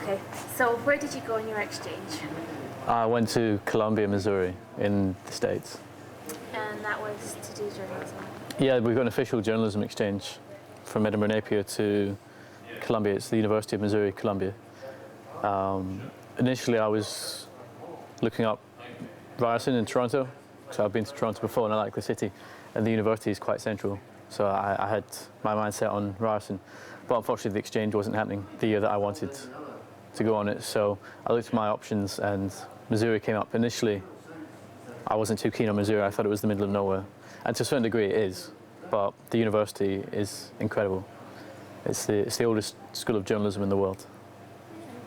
Okay, so where did you go on your exchange? I went to Columbia, Missouri in the States. And that was to do journalism? Yeah, we've got an official journalism exchange from Edinburgh Napier to Columbia. It's the University of Missouri, Columbia. Initially I was looking up Ryerson in Toronto, so I've been to Toronto before and I like the city, and the university is quite central, so I had my mind set on Ryerson. But unfortunately the exchange wasn't happening the year that I wanted to go on it, so I looked at my options and Missouri came up. Initially I wasn't too keen on Missouri. I thought it was the middle of nowhere, and to a certain degree it is, but the university is incredible. It's the oldest school of journalism in the world.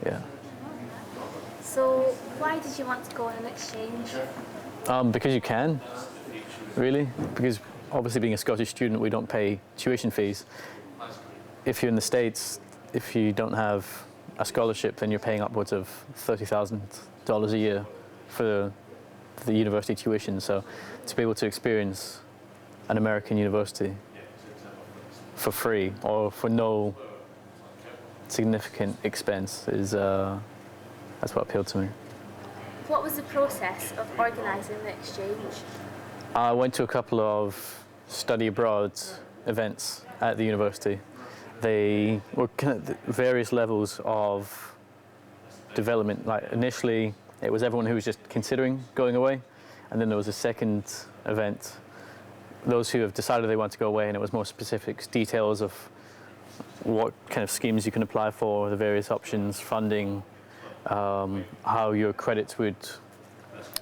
Yeah. So why did you want to go on an exchange? Because you can, really. Because obviously being a Scottish student, we don't pay tuition fees. If you're in the States, if you don't have a scholarship, then you're paying upwards of $30,000 a year for the university tuition. So to be able to experience an American university for free or for no significant expense is that's what appealed to me. What was the process of organising the exchange? I went to a couple of study abroad events at the university. They were kind of various levels of development. Like initially, it was everyone who was just considering going away, and then there was a second event, those who have decided they want to go away, and it was more specific details of what kind of schemes you can apply for, the various options, funding, how your credits would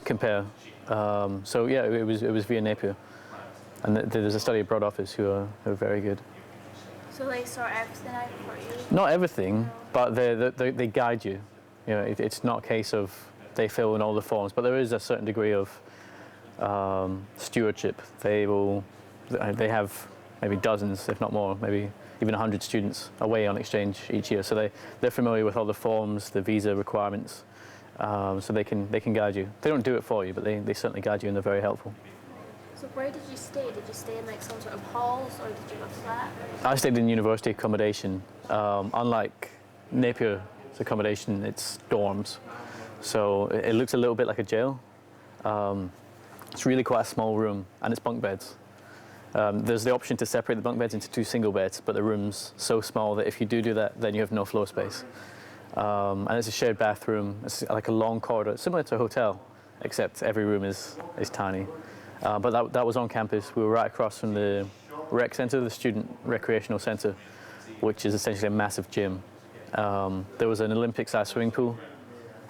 compare. So yeah, it was via Napier, and there's a study abroad office who are very good. So they sort everything out for you? Not everything, but they guide you. You know, it's not a case of they fill in all the forms, but there is a certain degree of stewardship. They have maybe dozens, if not more, maybe even 100 students away on exchange each year. So they're familiar with all the forms, the visa requirements, so they can guide you. They don't do it for you, but they certainly guide you, and they're very helpful. So where did you stay? Did you stay in like some sort of halls, or did you have a flat? I stayed in university accommodation. Unlike Napier's accommodation, it's dorms. So it looks a little bit like a jail. It's really quite a small room, and it's bunk beds. There's the option to separate the bunk beds into two single beds, but the room's so small that if you do that, then you have no floor space. And it's a shared bathroom. It's like a long corridor, similar to a hotel, except every room is tiny. But that was on campus. We were right across from the rec center, the student recreational center, which is essentially a massive gym. There was an Olympic-sized swimming pool,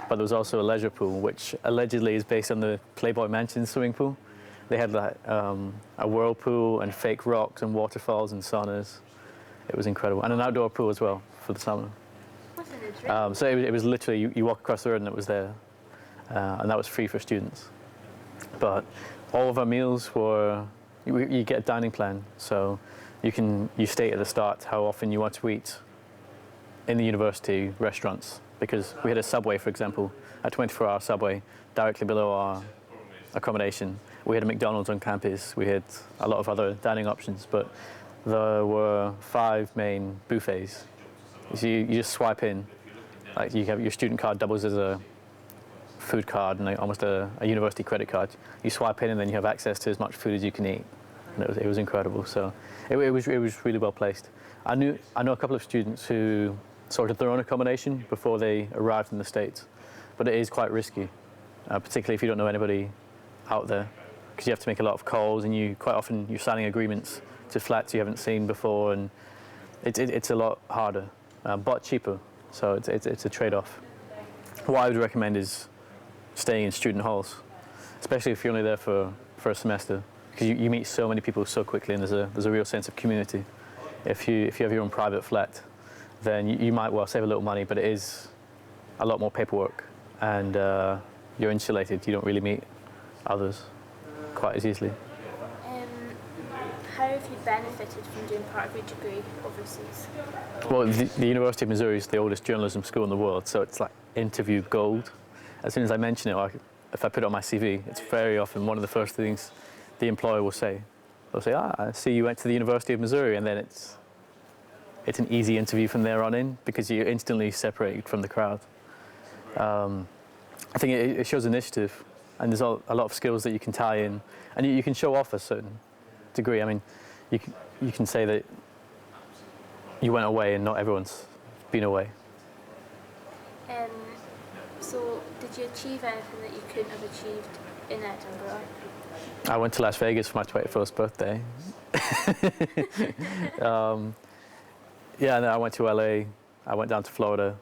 but there was also a leisure pool, which allegedly is based on the Playboy Mansion swimming pool. They had like, a whirlpool and fake rocks and waterfalls and saunas. It was incredible. And an outdoor pool as well for the summer. What's in a drink? So it was literally, you walk across the road and it was there. And that was free for students. But all of our meals were, you get a dining plan. So you state at the start how often you want to eat in the university restaurants. Because we had a Subway, for example, a 24-hour Subway directly below our accommodation. We had a McDonald's on campus. We had a lot of other dining options, but there were 5 main buffets. So you just swipe in, like you have your student card doubles as a food card and almost a university credit card. You swipe in and then you have access to as much food as you can eat. And it was incredible. So it was really well placed. I know a couple of students who sorted their own accommodation before they arrived in the States, but it is quite risky, particularly if you don't know anybody out there, because you have to make a lot of calls, and quite often you're signing agreements to flats you haven't seen before, and it's a lot harder, but cheaper. So it's a trade-off. What I would recommend is staying in student halls, especially if you're only there for a semester, because you meet so many people so quickly, and there's a real sense of community. If you have your own private flat, then you might well save a little money, but it is a lot more paperwork, and you're insulated. You don't really meet others quite as easily. How have you benefited from doing part of your degree overseas? Well, the University of Missouri is the oldest journalism school in the world, so it's like interview gold. As soon as I mention it, if I put it on my CV, it's very often one of the first things the employer will say. They'll say, I see you went to the University of Missouri, and then it's an easy interview from there on in because you're instantly separated from the crowd. I think it shows initiative, and there's a lot of skills that you can tie in, and you can show off a certain degree. I mean, you can say that you went away and not everyone's been away. So, did you achieve anything that you couldn't have achieved in Edinburgh? I went to Las Vegas for my 21st birthday. Yeah, and then I went to LA. I went down to Florida.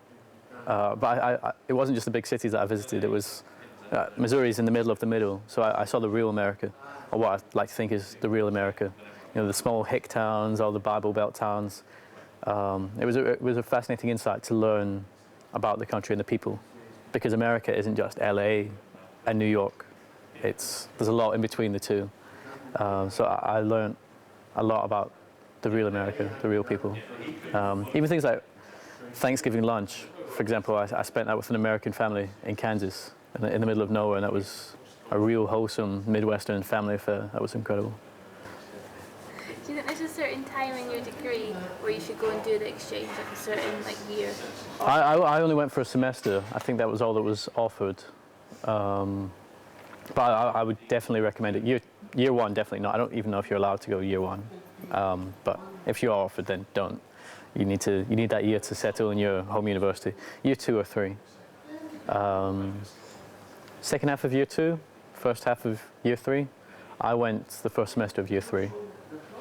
But it wasn't just the big cities that I visited. It was Missouri's in the middle of the middle, so I saw the real America, or what I like to think is the real America. You know, the small hick towns, all the Bible Belt towns. It was a fascinating insight to learn about the country and the people, because America isn't just LA and New York. There's a lot in between the two. So I learned a lot about the real America, the real people. Even things like Thanksgiving lunch, for example, I spent that with an American family in Kansas, in the middle of nowhere, and that was a real wholesome Midwestern family affair. That was incredible. Do you think there's a certain time in your degree where you should go and do the exchange, like a certain year? I only went for a semester. I think that was all that was offered. But I would definitely recommend it. Year one, definitely not. I don't even know if you're allowed to go year one. But if you are offered, then don't. You need that year to settle in your home university. Year 2 or 3. Second half of year 2, first half of year 3. I went the first semester of year 3,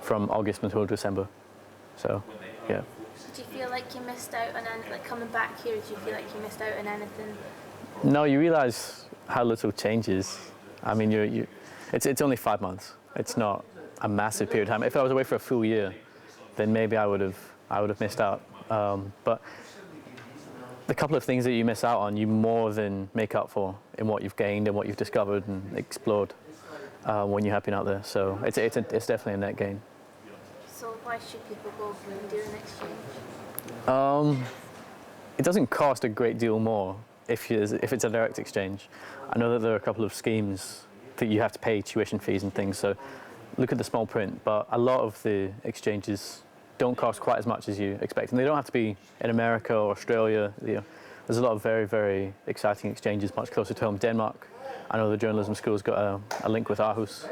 from August until December. So, yeah. Did you feel like you missed out on anything, like coming back here, did you feel like you missed out on anything? No, you realise how little changes. I mean, it's only 5 months. It's not a massive period of time. If I was away for a full year, then maybe I would have missed out. But the couple of things that you miss out on, you more than make up for in what you've gained and what you've discovered and explored when you have been out there. So it's definitely a net gain. So why should people go and do an exchange? It doesn't cost a great deal more if it's a direct exchange. I know that there are a couple of schemes that you have to pay tuition fees and things, so look at the small print, but a lot of the exchanges don't cost quite as much as you expect. And they don't have to be in America or Australia. There's a lot of very, very exciting exchanges much closer to home. Denmark, I know the journalism school's got a link with Aarhus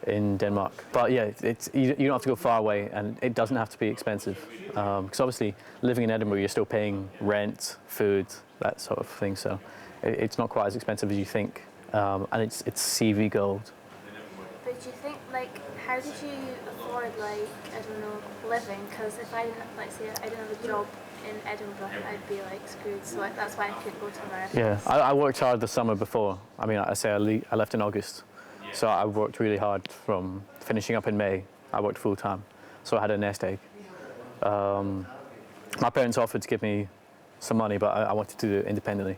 in Denmark. But yeah, you don't have to go far away, and it doesn't have to be expensive. Because obviously living in Edinburgh, you're still paying rent, food, that sort of thing. So it's not quite as expensive as you think. And it's CV gold. But do you think, how did you afford, living? Because if I didn't, I didn't have a job in Edinburgh, I'd be, screwed. So that's why I couldn't go to America. Yeah, I worked hard the summer before. I mean, I left in August. So I worked really hard from finishing up in May. I worked full time. So I had a nest egg. My parents offered to give me some money, but I wanted to do it independently.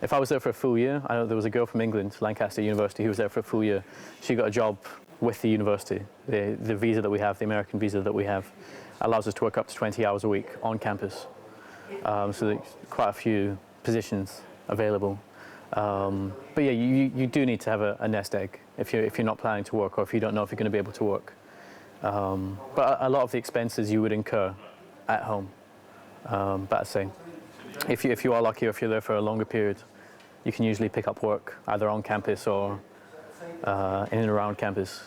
If I was there for a full year, I know there was a girl from England, Lancaster University, who was there for a full year. She got a job with the university. The visa that we have, the American visa that we have, allows us to work up to 20 hours a week on campus. So there's quite a few positions available. But yeah, you do need to have a nest egg if you're not planning to work, or if you don't know if you're going to be able to work. But a lot of the expenses you would incur at home. But I say, if you are lucky, or if you're there for a longer period, you can usually pick up work either on campus or in and around campus.